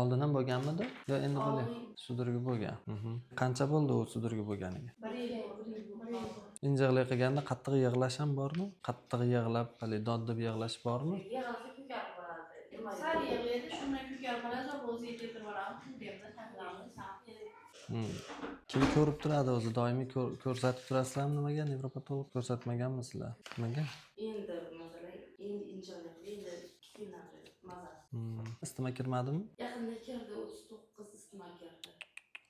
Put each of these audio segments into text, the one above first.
Oldin ham bo'lganmidi? Yo, endi bo'lyapti. Sudurgi bo'lgan. Qancha bo'ldi u sudurgi bo'lganiga? 1 yil. Injiqlik qilganda qattiq yig'lash ham bormi? Qattiq yig'lab, hali dod deb yig'lash bormi? Yig'ilsa ko'karib qoladi. Sal yig'laydi, shundan ko'karib qoladi, o'ziga keltirib olamiz. Shundayda taklamiz, Kim ko'rib turadi o'zi? Doimiy ko'rsatib turasizlarmi nimaga? Nevropatolog ko'rsatmaganmisizlar? Nimaga? Endi masalan, endi injiqlik, endi kichkina mazasi. Isitma kirmadimi? Yaqinda kirdi, 39 isitma kirdi.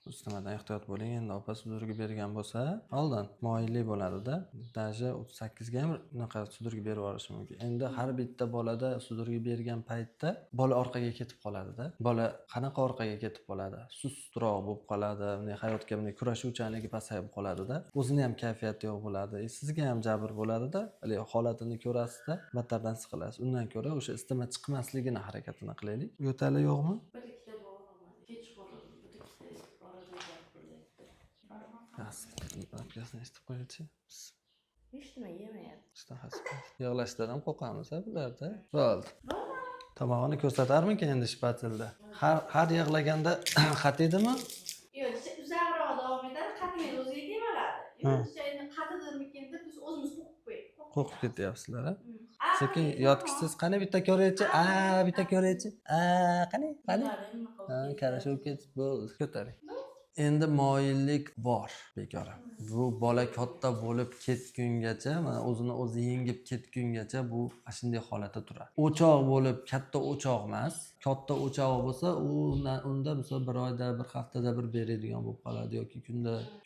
Istimadan ehtiyot bo'ling. Endi opa sudurgi bergan bo'lsa, oldin moyilli bo'ladi-da. Daja 38 ga ham unaqa sudurgi berib yuborishi mumkin. Endi har bitta bolada sudurgi bergan paytda bola orqaga ketib qoladi-da. Bola qanaqa orqaga ketib qoladi? Sustroq bo'lib qoladi, bunday hayotga bunday kurashuvchanligi pasayib qoladi-da. O'zini ham kayfiyati yo'q bo'ladi. Sizga ham jabr bo'ladi-da. Hali holatini ko'rasiz-da, battardan siqilasiz. Undan ko'ra o'sha isitma chiqmasligini harakatini qilaylik. Yo'tali yo'qmi? Bir ikkita bor, kech qoladi. Apkasini eshitib qo'ychi. Hech nima yemayapti. Ishtahasi. Yig'lashdan ham qo'rqamiz bularda. Bo'ldi. Tomog'ini ko'rsatarmikin endi shpatilda? Har yig'laganda qatiydimi? Yo'q, uzoqroq davom etadi, qatmaydi, o'ziga kemaladi. Yo'qsa endi qatidirmikin deb biz o'zimiz qo'rqib ketyapsizlar, ha? Sekin yotqisiz. Qani bitta ko'raychi? Bitta ko'raychi. Qani? Qarashib ketib bo'ldi. Ko'taring. Endi moyillik bor, bekora. Bu bola katta bo'lib ketgungacha, mana o'zini o'zi yengib ketgungacha bu shunday holatda turadi. O'choq bo'lib, katta o'choq emas. Katta o'choq bo'lsa, unda misol bir oyda, bir haftada bir beradigan bo'lib qoladi yoki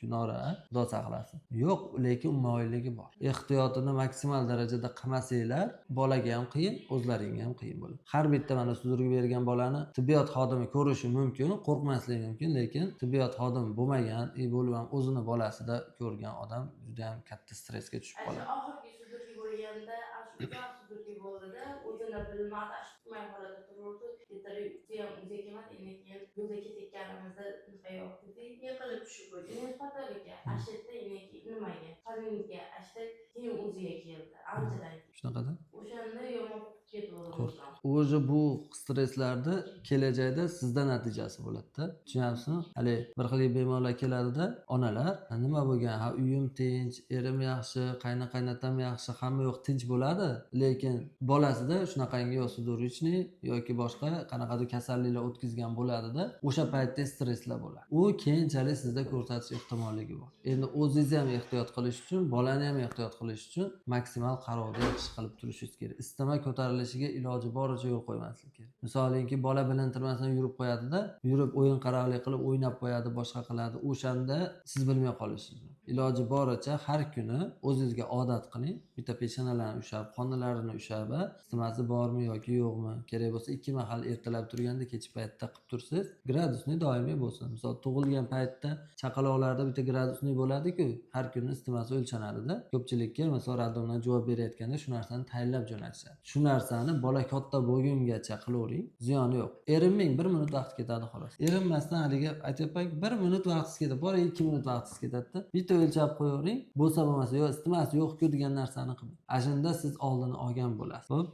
kunora, xudo saqlasin. Yo'q, lekin moyilligi bor. Ehtiyotini maksimal darajada qilmasanglar, bolaga ham qiyin, o'zlaringga ham qiyin bo'ladi. Har bitta mana sudurgi bergan bolani tibbiyot xodimi ko'rishi mumkin, qo'rqmasligi mumkin, lekin tibbiyot xodim bo'lmagan, bo'lib ham o'zini bolasida ko'rgan odam juda ham katta stressga tushib qoladi. Oxirgi sudurgi bo'lganda, sudurgi bo'ldida, o'zini bilmadi, tutmay holatda turibdi. O'ziga kelmadi, keyin yo'lda ketayotganimizda nima yo'q dedi, yiqilib tushib qo'ydi. Patologga, ashitda nimaga? Qoringa ashitda, keyin o'ziga keldi. Anchadan keyin. Shunaqada? O'shanda yomon ketdi. O'zi bu stresslarni kelajakda sizda natijasi bo'ladi-da. Tushunyapsizmi? Hali bir xil bemorlar keladi-da, onalar, nima bo'lgan? Ha, uyim tinch, erim yaxshi, qaynotam yaxshi, hamma yo'q tinch bo'ladi, lekin bolasida shunaqangi yo sudurgichniy yoki boshqa qanaqadir kasalliklar o'tkazgan bo'ladi-da, o'sha paytda stresslar bo'ladi. U keyinchalik sizda ko'rsatish ehtimolligi bor. Endi o'zingizni ham ehtiyot qilish uchun, bolani ham ehtiyot qilish uchun maksimal qarovda yaxshi qilib turishingiz kerak. Isitma ko'tarilishiga iloji boricha yo'l qo'ymaslik kerak. Misolinki bola bilintirmasdan yurib qo'yadi-da, yurib o'yin qaroqlik qilib o'ynab qo'yadi, boshqa qiladi. O'shanda siz bilmay qolishingiz mumkin. Iloji boricha har kuni o'zingizga odat qiling. Bitta peshanalarni ushlab, qonlarini ushlab, isitmasi bormi yoki yo'qmi, kerak bo'lsa 2 mahal ertalab turganda kech paytda qilib tursiz, gradusni doimiy bo'lsin. Misol tug'ilgan paytda chaqaloqlarda bitta gradusni bo'ladi-ku, har kuni isitmasi o'lchanadi-da. Ko'pchilikka misol radomdan javob berayotganda shu narsani tayinlab jo'natishadi. Shu narsani bola katta bo'lgungacha qilavering, ziyoni yo'q. Erinmang, 1 minut vaqt ketadi xolos. Erinmasdan haliga aytayapman, 1 minut vaqtingiz ketadi, bor 2 minut vaqtingiz ketadi-da. Bitta o'lchab qo'yavering, bo'lsa bo'lmasa, yo isitmasi yo'q-ku degan narsani qiling. Ashunda siz oldini olgan bo'lasiz. Xo'p?